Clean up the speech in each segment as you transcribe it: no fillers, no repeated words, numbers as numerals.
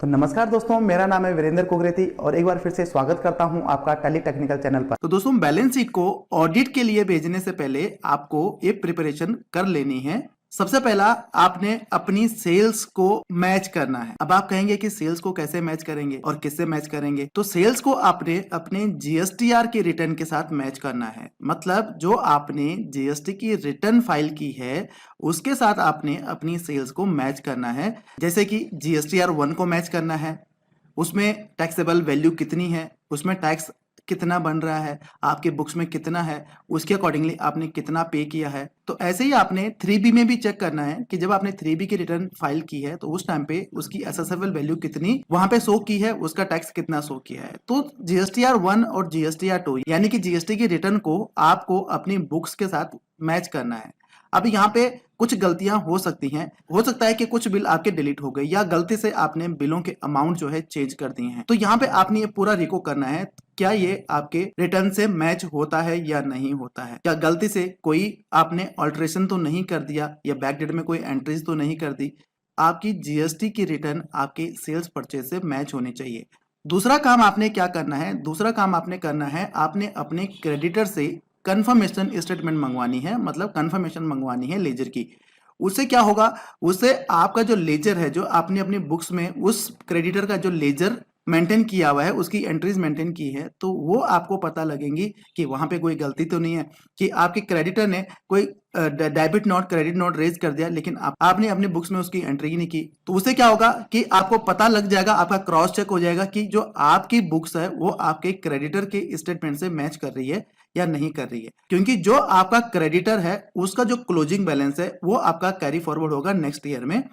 तो नमस्कार दोस्तों, मेरा नाम है वीरेंद्र कोगरेती और एक बार फिर से स्वागत करता हूं आपका टैली टेक्निकल चैनल पर। तो दोस्तों, बैलेंस शीट को ऑडिट के लिए भेजने से पहले आपको ये प्रिपरेशन कर लेनी है। सबसे पहला आपने अपनी सेल्स को मैच करना है। अब आप कहेंगे कि सेल्स को कैसे मैच करेंगे और किससे मैच करेंगे? तो सेल्स को आपने अपने जीएसटीआर के रिटर्न के साथ मैच करना है। मतलब जो आपने जीएसटी की रिटर्न फाइल की है उसके साथ आपने अपनी सेल्स को मैच करना है। जैसे कि जीएसटीआर 1 को मैच करना है, उसमें टैक्सेबल वैल्यू कितनी है, उसमें टैक्स कितना बन रहा है, आपके बुक्स में कितना है, उसके अकॉर्डिंगली आपने कितना पे किया है। तो ऐसे ही आपने 3B में भी चेक करना है कि जब आपने 3B की रिटर्न फाइल की है तो उस टाइम पे उसकी एसेसेबल वैल्यू कितनी वहां पे शो की है, उसका टैक्स कितना शो किया है। तो जीएसटीआर 1 और जीएसटीआर 2 यानी कि जीएसटी की रिटर्न को आपको अपनी बुक्स के साथ मैच करना है। अब यहाँ पे कुछ गलतियां हो सकती हैं। हो सकता है कि कुछ बिल आपके डिलीट हो गए या गलती से आपने बिलों के अमाउंट जो है चेंज कर दिए हैं। तो यहाँ पे आपने ये पूरा रिको करना है, क्या ये आपके रिटर्न से मैच होता है या नहीं होता है। क्या गलती से कोई आपने ऑल्ट्रेशन तो नहीं कर दिया या बैकडेट में कोई एंट्रीज तो नहीं कर दी। आपकी जीएसटी की रिटर्न आपके सेल्स परचेज से मैच होनी चाहिए। दूसरा काम आपने क्या करना है? दूसरा काम आपने करना है, आपने अपने क्रेडिटर से कंफर्मेशन स्टेटमेंट मंगवानी है। मतलब कंफर्मेशन मंगवानी है लेजर की। उससे क्या होगा? उससे आपका जो लेजर है, जो आपने अपनी बुक्स में उस क्रेडिटर का जो लेजर मेंटेन किया हुआ है, उसकी एंट्रीज मेंटेन की है, तो वो आपको पता लगेंगी कि वहां पे कोई गलती तो नहीं है कि आपके क्रेडिटर ने कोई debit note credit note raise कर दिया लेकिन आपने अपनी बुक्स में उसकी एंट्री ही नहीं की। तो उससे क्या होगा कि आपको पता लग जाएगा, आपका क्रॉस चेक हो जाएगा कि जो आपकी बुक्स है वो आपके क्रेडिटर के स्टेटमेंट से मैच कर रही है या नहीं कर रही है। क्योंकि जो आपका क्रेडिटर है उसका जो क्लोजिंग बैलेंस है वो आपका कैरी फॉरवर्ड होगा नेक्स्ट ईयर में,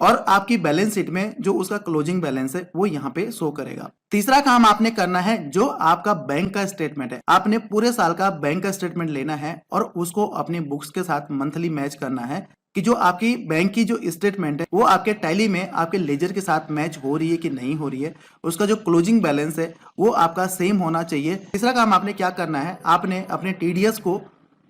और आपकी बैलेंस शीट में जो उसका क्लोजिंग बैलेंस है वो यहाँ पे शो करेगा। तीसरा काम आपने करना है, जो आपका बैंक का स्टेटमेंट है, आपने पूरे साल का बैंक का स्टेटमेंट लेना है और उसको अपनी बुक्स के साथ मंथली मैच करना है कि जो आपकी बैंक की जो स्टेटमेंट है वो आपके टैली में आपके लेजर के साथ मैच हो रही है कि नहीं हो रही है। उसका जो क्लोजिंग बैलेंस है वो आपका सेम होना चाहिए। तीसरा काम आपने क्या करना है, आपने अपने टीडीएस को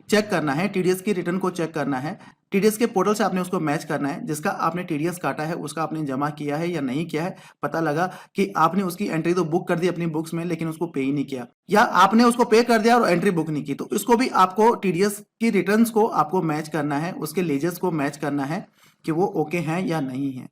चेक करना है, टीडीएस की रिटर्न को चेक करना है। टीडीएस के पोर्टल से आपने उसको मैच करना है, जिसका आपने टीडीएस काटा है उसका आपने जमा किया है या नहीं किया है। पता लगा कि आपने उसकी एंट्री तो बुक कर दी अपनी बुक्स में लेकिन उसको पे ही नहीं किया, या आपने उसको पे कर दिया और एंट्री बुक नहीं की, तो इसको भी आपको टीडीएस की रिटर्न्स को आपको मैच करना है, उसके लेजर्स को मैच करना है कि वो ओके हैं या नहीं है।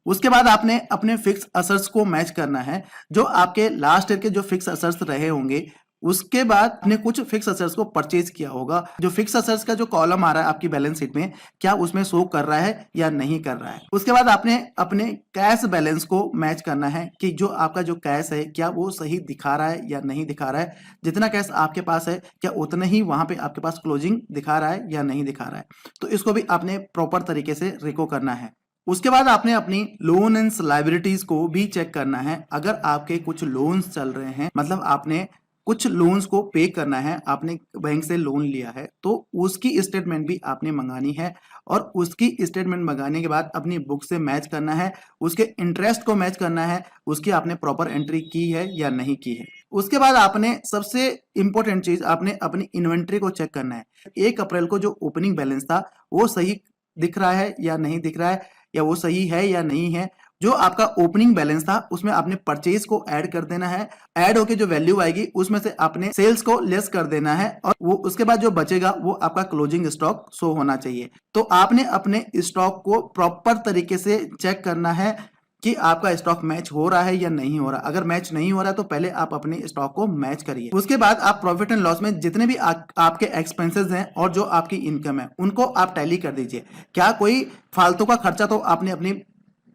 उसके बाद आपने अपने फिक्स असर्ट्स को मैच करना है, जो आपके लास्ट ईयर के जो फिक्स असर्ट्स रहे होंगे। उसके बाद आपने कुछ फिक्स असर्ट्स को परचेज किया होगा। जो फिक्स असर्ट्स का जो कॉलम आ रहा है आपकी बैलेंस शीट में, क्या उसमें शो कर रहा है या नहीं कर रहा है। उसके बाद आपने अपने कैश बैलेंस को मैच करना है कि जो आपका जो कैश है क्या वो सही दिखा रहा है या नहीं दिखा रहा है। जितना कैश आपके पास है क्या उतना ही वहां पे आपके पास क्लोजिंग दिखा रहा है या नहीं दिखा रहा है। तो इसको भी आपने प्रॉपर तरीके से रिको करना है। उसके बाद आपने अपनी लोन एंड लायबिलिटीज को भी चेक करना है। अगर आपके कुछ लोन्स चल रहे हैं, मतलब आपने कुछ लोन्स को पे करना है, आपने बैंक से लोन लिया है, तो उसकी स्टेटमेंट भी आपने मंगानी है। और उसकी स्टेटमेंट मंगाने के बाद अपनी बुक से मैच करना है, उसके इंटरेस्ट को मैच करना है, उसकी आपने प्रॉपर एंट्री की है या नहीं की है। उसके बाद आपने सबसे इंपॉर्टेंट चीज, आपने अपनी इन्वेंट्री को चेक करना है। 1 अप्रैल को जो ओपनिंग बैलेंस था वो सही दिख रहा है या नहीं दिख रहा है, या वो सही है या नहीं है। जो आपका ओपनिंग बैलेंस था उसमें आपने परचेज को ऐड कर देना है। ऐड होके जो वैल्यू आएगी उसमें से आपने सेल्स को लेस कर देना है, और वो उसके बाद जो बचेगा वो आपका क्लोजिंग स्टॉक शो होना चाहिए। तो आपने अपने स्टॉक को प्रॉपर तरीके से चेक करना है कि आपका स्टॉक मैच हो रहा है या नहीं हो रहा। अगर मैच नहीं हो रहा तो पहले आप अपने स्टॉक को मैच करिए। उसके बाद आप प्रॉफिट एंड लॉस में जितने भी आपके एक्सपेंसेस हैं और जो आपकी इनकम है उनको आप टैली कर दीजिए। क्या कोई फालतू का खर्चा तो आपने अपनी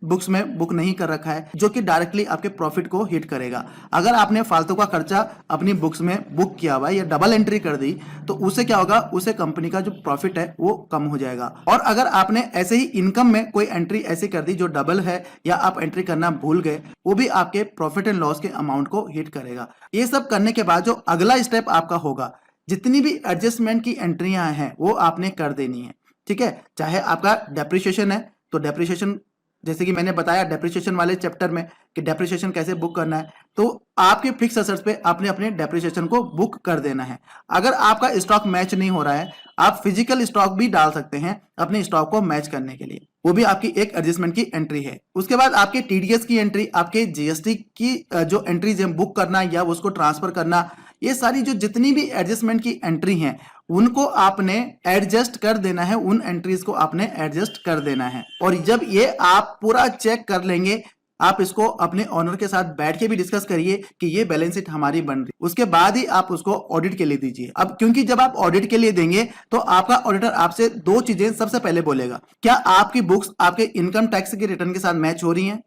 बुक्स में बुक नहीं कर रखा है जो कि डायरेक्टली आपके प्रॉफिट को हिट करेगा। अगर आपने फालतू का खर्चा अपनी बुक्स में बुक किया हुआ है या डबल एंट्री कर दी तो उससे क्या होगा, उससे कंपनी का जो प्रॉफिट है वो कम हो जाएगा। और अगर आपने ऐसे ही इनकम में कोई एंट्री ऐसी कर दी जो डबल है या आप एंट्री करना भूल गए, वो भी आपके प्रॉफिट एंड लॉस के अमाउंट को हिट करेगा। ये सब करने के बाद जो अगला स्टेप आपका होगा, जितनी भी एडजस्टमेंट की एंट्रियां हैं वो आपने कर देनी है। ठीक है, चाहे आपका डेप्रिसिएशन है तो डेप्रिसिएशन, जैसे कि मैंने बताया डेप्रिसिएशन वाले चैप्टर में कि डेप्रिसिएशन कैसे बुक करना है। तो आपके फिक्स असेट्स पे आपने अपने डेप्रिसिएशन को बुक कर देना है। अगर आपका स्टॉक मैच नहीं हो रहा है, आप फिजिकल स्टॉक भी डाल सकते हैं अपने स्टॉक को मैच करने के लिए, वो भी आपकी एक एडजस्टमेंट की एंट्री है। उसके बाद आपके टीडीएस की एंट्री, आपके जीएसटी की जो एंट्रीज है बुक करना या उसको ट्रांसफर करना, ये सारी जो जितनी भी एडजस्टमेंट की एंट्री हैं उनको आपने एडजस्ट कर देना है, उन एंट्रीज को आपने एडजस्ट कर देना है। और जब ये आप पूरा चेक कर लेंगे, आप इसको अपने ऑनर के साथ बैठ के भी डिस्कस करिए कि ये बैलेंस शीट हमारी बन रही, उसके बाद ही आप उसको ऑडिट के लिए दीजिए। अब क्योंकि जब आप ऑडिट के लिए देंगे तो आपका ऑडिटर आपसे दो चीजें सबसे पहले बोलेगा, क्या आपकी बुक्स आपके इनकम टैक्स के रिटर्न के साथ मैच हो रही हैं?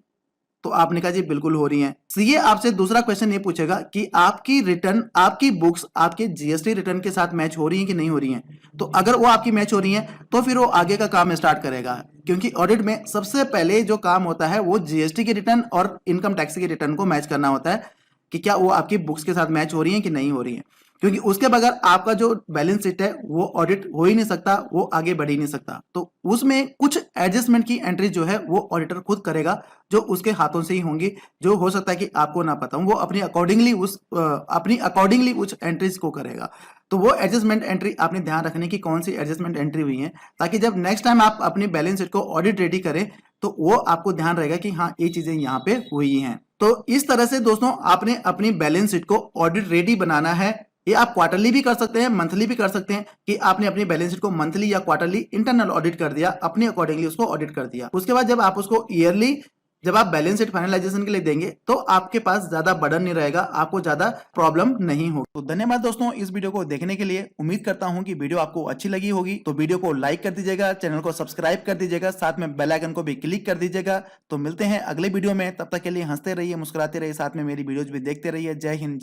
तो आपने कहा जी बिल्कुल हो रही हैं। सीए आपसे दूसरा क्वेश्चन ये पूछेगा कि आपकी रिटर्न, आपकी बुक्स आपके जीएसटी रिटर्न के साथ मैच हो रही हैं कि नहीं हो रही हैं। तो अगर वो आपकी मैच हो रही हैं तो फिर वो आगे का काम स्टार्ट करेगा, क्योंकि ऑडिट में सबसे पहले जो काम होता है वो जीएसटी के रिटर्न और इनकम टैक्स के रिटर्न को मैच करना होता है कि क्या वो आपकी बुक्स के साथ मैच हो रही हैं कि नहीं हो रही हैं। क्योंकि उसके बगैर आपका जो बैलेंस शीट है वो ऑडिट हो ही नहीं सकता, वो आगे बढ़ ही नहीं सकता। तो उसमें कुछ एडजस्टमेंट की एंट्री जो है वो ऑडिटर खुद करेगा, जो उसके हाथों से ही होंगी, जो हो सकता है कि आपको ना पता हो, वो अपनी अकॉर्डिंगली उस एंट्रीज को करेगा। तो वो एडजस्टमेंट एंट्री आपने ध्यान रखने की कौन सी एडजस्टमेंट एंट्री हुई है, ताकि जब नेक्स्ट टाइम आप अपनी बैलेंस शीट को ऑडिट रेडी करें तो वो आपको ध्यान रहेगा कि हाँ ये चीजें यहाँ पे हुई हैं। तो इस तरह से दोस्तों आपने अपनी बैलेंस शीट को ऑडिट रेडी बनाना है। ये आप क्वार्टरली भी कर सकते हैं, मंथली भी कर सकते हैं कि आपने अपनी बैलेंस शीट को मंथली या क्वार्टरली इंटरनल ऑडिट कर दिया, अपने अकॉर्डिंगली उसको ऑडिट कर दिया। उसके बाद जब आप उसको ईयरली, जब आप बैलेंस शीट फाइनलाइजेशन के लिए देंगे तो आपके पास ज्यादा बर्डन नहीं रहेगा, आपको ज्यादा प्रॉब्लम नहीं होगी। तो धन्यवाद दोस्तों इस वीडियो को देखने के लिए। उम्मीद करता हूं कि वीडियो आपको अच्छी लगी होगी। तो वीडियो को लाइक कर दीजिएगा, चैनल को सब्सक्राइब कर दीजिएगा, साथ में बेल आइकन को भी क्लिक कर दीजिएगा। तो मिलते हैं अगले वीडियो में, तब तक के लिए हंसते रहिए, मुस्कुराते रहिए, साथ में मेरी वीडियोज भी देखते रहिए। जय हिंद।